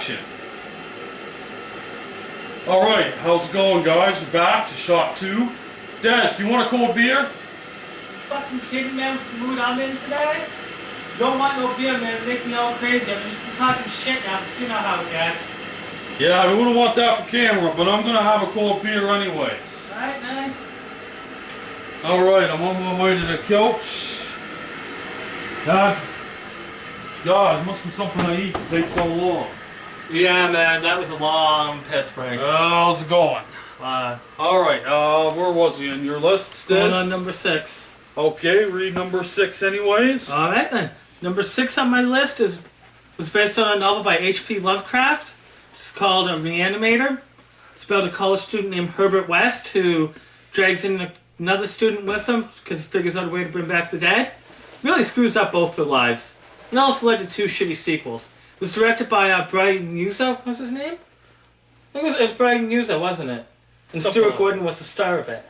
action. Alright, how's it going, guys? We're back to shot 2. Des, do you want a cold beer? Fucking kidding, man, with the mood I'm in today? Don't want no beer, man. It make me all crazy. I'm just talking shit now, but you know how it gets. Yeah, I wouldn't want that for camera, but I'm gonna have a cold beer anyways. Alright, man. Alright, I'm on my way to the couch. God, it must be something I eat to take so long. Yeah, man, that was a long piss break. How's it going? Alright, where was he in your list? Going on number 6. Okay, read number 6 anyways. Alright then. Number 6 on my list was based on a novel by H.P. Lovecraft. It's called A Reanimator. It's about a college student named Herbert West who drags in another student with him because he figures out a way to bring back the dead. Really screws up both their lives. And also led to 2 shitty sequels. It was directed by Brian Yuzo, what's his name? I think it was Brian Yuzo, wasn't it? And Stuart Gordon was the star of it.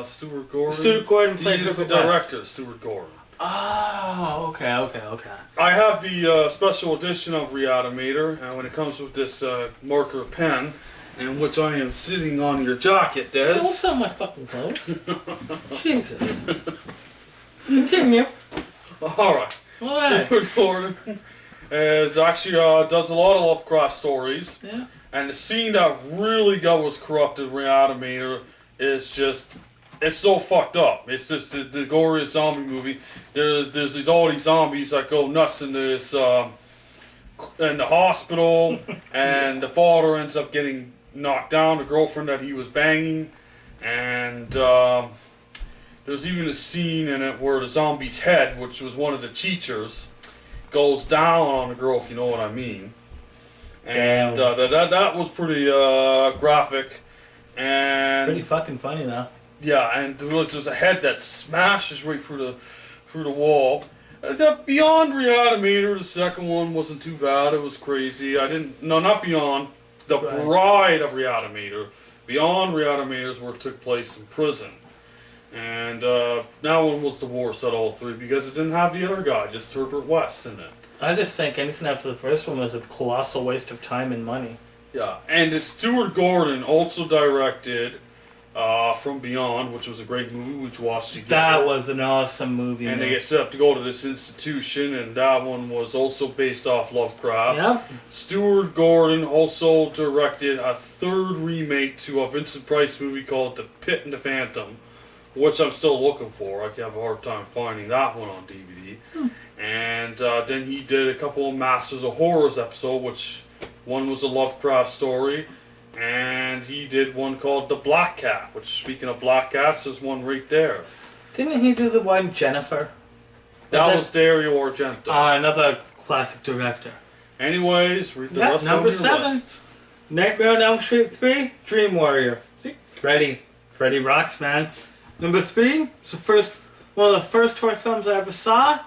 Stuart Gordon? Stuart Gordon played He's the Herbert director, West. Stuart Gordon. Oh, okay. I have the special edition of Reanimator, and when it comes with this marker pen, in which I am sitting on your jacket, Des. Don't sell my fucking clothes. Jesus. Continue. Alright. Stuart Gordon is actually does a lot of Lovecraft stories. Yeah. And the scene that really got was corrupted Reanimator is just, it's so fucked up. It's just the goriest zombie movie. There's all these zombies that go nuts in this in the hospital, and the father ends up getting knocked down, the girlfriend that he was banging, and there's even a scene in it where the zombie's head, which was one of the teachers, goes down on the girl, if you know what I mean. And that was pretty graphic, and Pretty fucking funny though. yeah, and there's a head that smashes right through the wall. Beyond Reanimator, the second one wasn't too bad. It was crazy. Not Beyond. The Bride of Reanimator. Beyond Reanimators where it took place in prison. And that one was the worst out of all 3 because it didn't have the other guy, just Herbert West in it. I just think anything after the first one was a colossal waste of time and money. Yeah, and Stuart Gordon also directed From Beyond, which was a great movie which watched together. That was an awesome movie. And they get set up to go to this institution, and that one was also based off Lovecraft. Yep. Stuart Gordon also directed a 3rd remake to a Vincent Price movie called The Pit and the Phantom, which I'm still looking for. I have a hard time finding that one on DVD. And then he did a couple of Masters of Horrors episodes, which one was a Lovecraft story, and he did one called The Black Cat, which, speaking of black cats, there's one right there. Didn't he do the one Jennifer? That was Dario Argento. Another classic director. Anyways, read the rest number of your 7. list. Nightmare on Elm Street 3, Dream Warrior. See? Freddy rocks, man. Number 3, it's one of the first horror films I ever saw,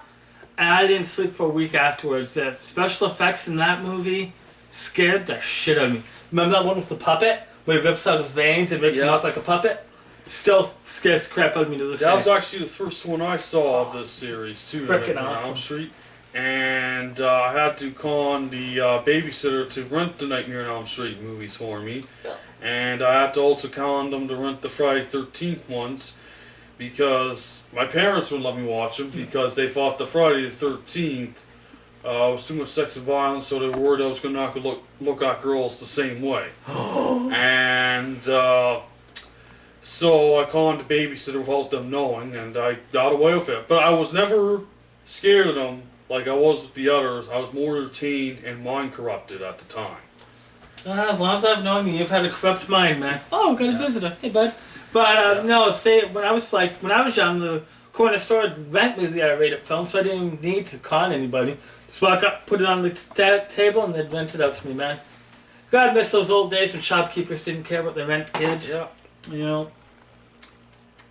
and I didn't sleep for a week afterwards. The special effects in that movie scared the shit out of me. Remember that one with the puppet, where he rips out his veins and makes him look like a puppet? Still scares the crap out of me to this day. That was actually the first one I saw of this series, too. Freaking on awesome. Elm Street. And I had to call on the babysitter to rent the Nightmare on Elm Street movies for me. And I had to also call on them to rent the Friday 13th ones, because my parents wouldn't let me watch them because they thought the Friday the 13th was too much sex and violence, so they were worried I was going to look at girls the same way. And so I called the babysitter without them knowing, and I got away with it. But I was never scared of them like I was with the others. I was more entertained and mind corrupted at the time. As long as I've known you, you've had a corrupt mind, man. Oh, got a visitor. Hey, bud. But, no, when I was young, the corner store would rent me the R-rated film, so I didn't even need to con anybody. Just walk up, put it on the table, and they'd rent it out to me, man. God miss those old days when shopkeepers didn't care what they rent kids. Yeah. You know.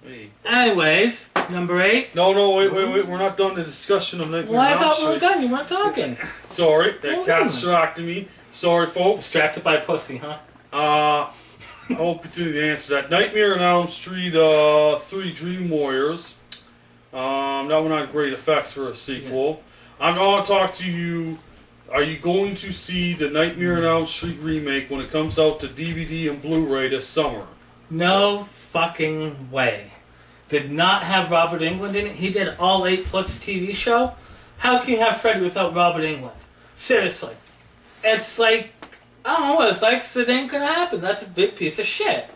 Hey. Anyways, number 8. No, wait. We're not done the discussion of Nightmare Well, I on Elm thought we were Street. done. You weren't talking. Sorry, that cat distracted me. Sorry, folks. Distracted by pussy, huh? I hope you didn't answer that. Nightmare on Elm Street 3 Dream Warriors. That one had great effects for a sequel. Yeah. I'm going to talk to you are you going to see the Nightmare on Elm Street remake when it comes out to DVD and Blu-ray this summer? No fucking way. Did not have Robert Englund in it. He did all 8 plus TV show. How can you have Freddy without Robert Englund? Seriously. It's like, I don't know what it's like, so it ain't gonna happen. That's a big piece of shit.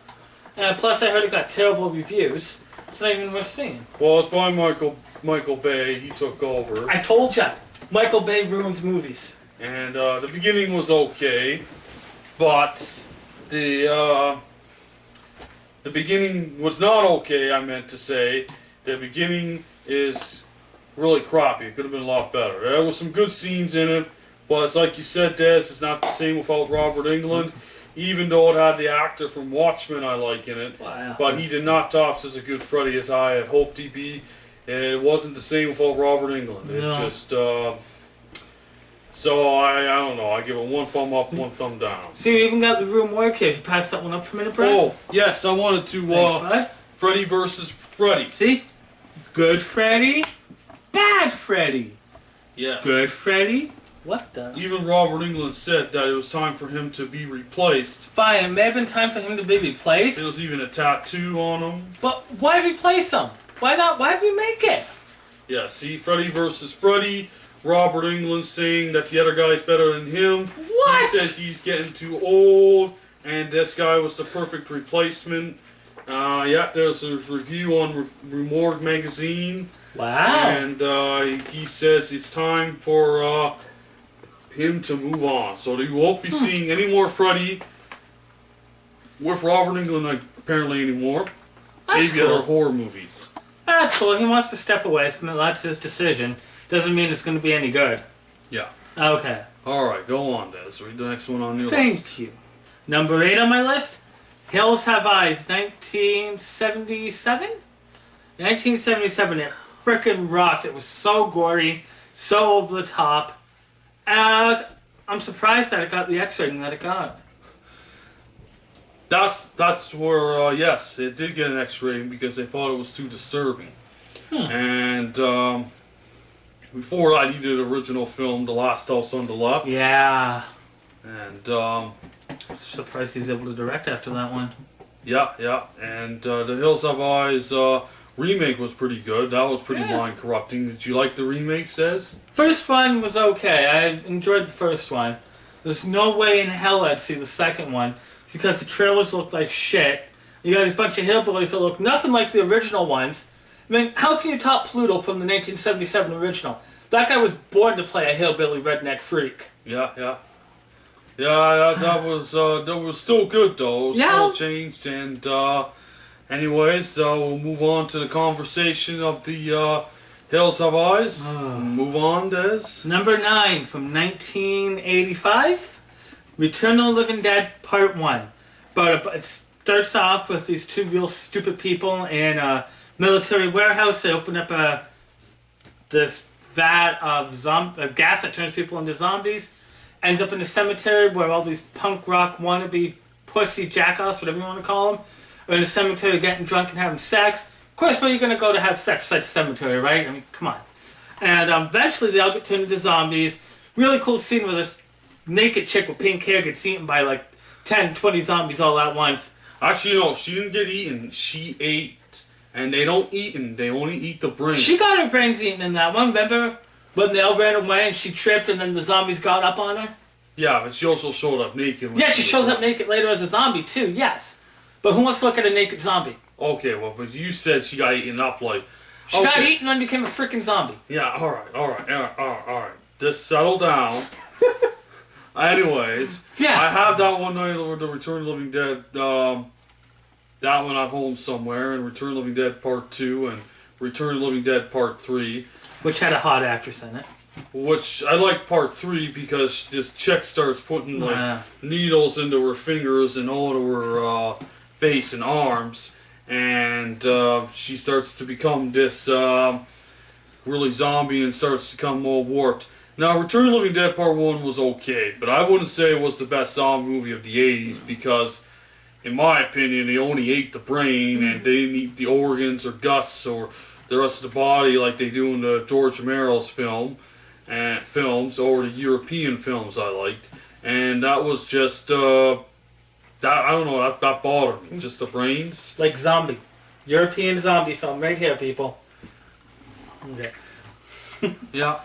And plus I heard it got terrible reviews. It's not even worth seeing. Well, it's by Michael Bay. He took over. I told ya. Michael Bay ruins movies. And the beginning was okay, but the beginning was not okay, I meant to say. The beginning is really crappy. It could have been a lot better. There was some good scenes in it, but it's like you said, Des, it's not the same without Robert Englund, even though it had the actor from Watchmen I like in it. Wow. But he did not top as a good Freddy as I had hoped he'd be. And it wasn't the same without Robert Englund. It No. just, so I don't know. I give it 1 thumb up, 1 thumb down. See, we even got the room work here. If you pass that one up for a minute, Brad. Oh, yes, I wanted to, Thanks, bud. Freddy versus Freddy. See? Good Freddy, bad Freddy. Yes. Good Freddy. What the? Even Robert Englund said that it was time for him to be replaced. Fine, it may have been time for him to be replaced. There was even a tattoo on him. But why replace him? Why not? Why remake it? Yeah, see, Freddy versus Freddy. Robert Englund saying that the other guy's better than him. What? He says he's getting too old, and this guy was the perfect replacement. Yeah, there's a review on Remorgue magazine. Wow. And he says it's time for him to move on. So you won't be seeing any more Freddy with Robert Englund apparently anymore. That's Maybe other cool. horror movies. That's cool. He wants to step away from it. That's his decision. Doesn't mean it's going to be any good. Yeah. Okay. Alright, go on, Des. Read the next one on your list. Thank you. Number 8 on my list. Hills Have Eyes, 1977? 1977. It frickin' rocked. It was so gory, so over the top. I'm surprised that it got the X rating that it got. That's where, yes, it did get an X rating because they thought it was too disturbing. And before that, he did an original film, The Last House on the Left. Yeah. And, I'm surprised he's able to direct after that one. yeah. And The Hills Have Eyes remake was pretty good. That was pretty mind-corrupting. Did you like the remakes, Des? First one was okay. I enjoyed the first one. There's no way in hell I'd see the second one because the trailers look like shit. You got this bunch of hillbillies that look nothing like the original ones. I mean, how can you top Pluto from the 1977 original? That guy was born to play a hillbilly redneck freak. Yeah, that was still good though. It was still changed, and anyways, we'll move on to the conversation of the Hills Have Eyes. Move on, Des. Number 9 from 1985, Return of the Living Dead Part 1. But it starts off with these two real stupid people in a military warehouse. They open up this vat of gas that turns people into zombies. Ends up in a cemetery where all these punk rock wannabe pussy jackoffs, whatever you want to call them, are in a cemetery getting drunk and having sex. Of course, where are you going to go to have sex? Such a cemetery, right? I mean, come on. And eventually they all get turned into zombies. Really cool scene where this naked chick with pink hair gets eaten by like 10, 20 zombies all at once. Actually, no, she didn't get eaten. She ate. And they don't eat them. They only eat the brain. She got her brains eaten in that one, remember? When they all ran away and she tripped and then the zombies got up on her? Yeah, but she also showed up naked. Yeah, she shows up naked later as a zombie too, yes. But who wants to look at a naked zombie? Okay, well, but you said she got eaten up like... She got eaten and then became a freaking zombie. Yeah, alright. Just settle down. Anyways, yes. I have that one night over the Return of the Living Dead, that one at home somewhere, and Return of the Living Dead Part 2, and Return of the Living Dead Part 3. Which had a hot actress in it. Which, I like Part 3 because this chick starts putting, like, needles into her fingers and all to her face and arms, and she starts to become this really zombie and starts to become more warped. Now, Return of the Living Dead Part 1 was okay, but I wouldn't say it was the best zombie movie of the 80s because, in my opinion, they only ate the brain and they didn't eat the organs or guts or the rest of the body like they do in the George Romero's film. and films, or the European films I liked, and that was just that I don't know, that bothered me. Just the brains. Like zombie. European zombie film right here, people. Okay. Yeah.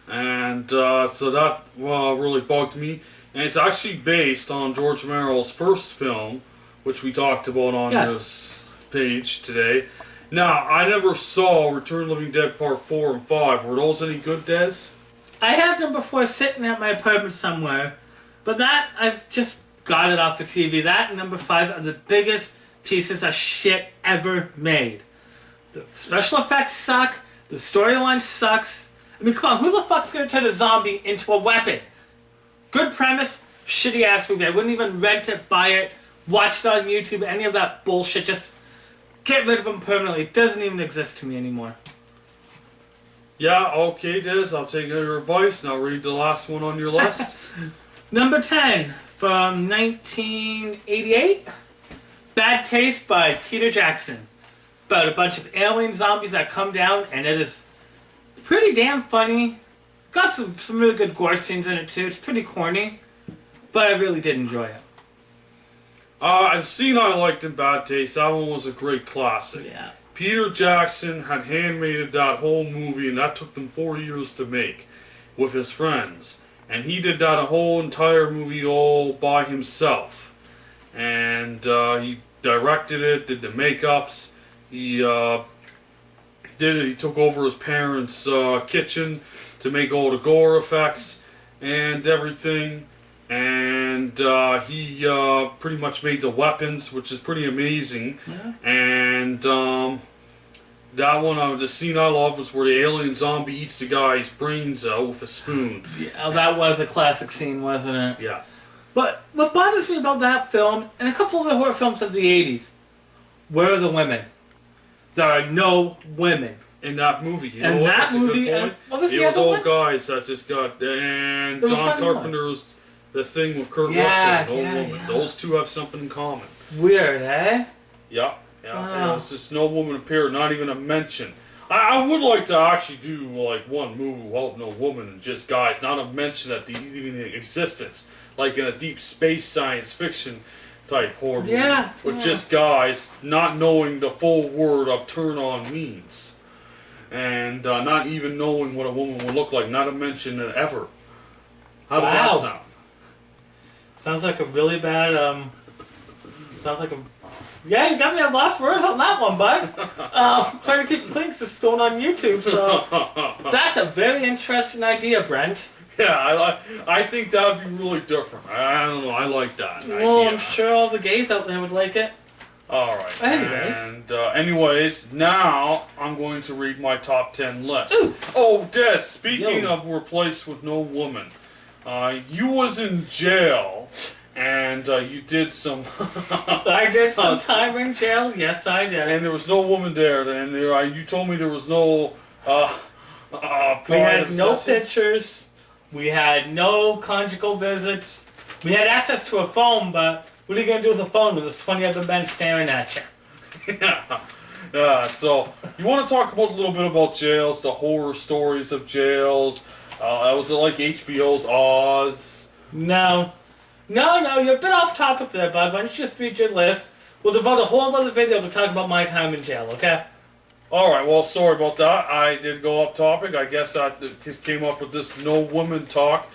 And so that really bugged me. And it's actually based on George Romero's first film, which we talked about on this page today. Now, I never saw Return of the Living Dead Part 4 and 5. Were those any good, Des? I have number 4 sitting at my apartment somewhere, but that, I've just got it off the TV. That and number 5 are the biggest pieces of shit ever made. The special effects suck, the storyline sucks. I mean, come on, who the fuck's gonna turn a zombie into a weapon? Good premise, shitty ass movie. I wouldn't even rent it, buy it, watch it on YouTube, any of that bullshit. Just get rid of them permanently. It doesn't even exist to me anymore. Yeah, okay, Des, I'll take your advice and I'll read the last one on your list. Number 10 from 1988, Bad Taste by Peter Jackson. About a bunch of alien zombies that come down, and it is pretty damn funny. Got some really good gore scenes in it too. It's pretty corny, but I really did enjoy it. A scene I liked in Bad Taste, that one was a great classic. Yeah. Peter Jackson had handmade that whole movie, and that took them 4 years to make with his friends. And he did that a whole entire movie all by himself. And he directed it, did the makeups. He did it. He took over his parents' kitchen to make all the gore effects and everything. And he pretty much made the weapons, which is pretty amazing. Yeah. And that one, the scene I love was where the alien zombie eats the guy's brains out with a spoon. Yeah, that was a classic scene, wasn't it? Yeah. But what bothers me about that film, and a couple of the horror films of the 80s, where are the women? There are no women. In that movie, you know And what? that That's movie, a good and point. what was It the was other all one? guys that just got, and There was John one more. Carpenter's The Thing with Kurt Yeah, Russell, no yeah, woman. yeah. Those two have something in common. Weird, eh? Yeah, yeah. Wow. It was just no woman appeared, not even a mention. I would like to actually do like one movie without no woman and just guys, not a mention that these even in existence, like in a deep space science fiction type horror movie, Yeah, with yeah. just guys not knowing the full word of turn on means, and not even knowing what a woman would look like, not a mention ever. How does that Wow. sound? Sounds like a really bad, sounds like a... Yeah, you got me at lost words on that one, bud. Trying to keep it clean 'cause it's going on YouTube, so... That's a very interesting idea, Brent. Yeah, I think that would be really different. I don't know, I like that Well, idea. I'm sure all the gays out there would like it. Alright. Anyways. And, anyways, now I'm going to read my top 10 list. Ooh. Oh, Des, speaking Yo. of replaced with no woman, you was in jail, and you did some... I did some time in jail. Yes, I did. and there was no woman there, and you told me there was no... We had no session. pictures. We had no conjugal visits. We had access to a phone, but what are you going to do with a phone when there's 20 other men staring at you? Yeah. So you want to talk about a little bit about jails, the horror stories of jails? Was it like HBO's Oz? No, you're a bit off topic there, bud. Why don't you just read your list? We'll devote a whole other video to talk about my time in jail, okay? Alright, well, sorry about that. I did go off topic. I guess I just came up with this no woman talk.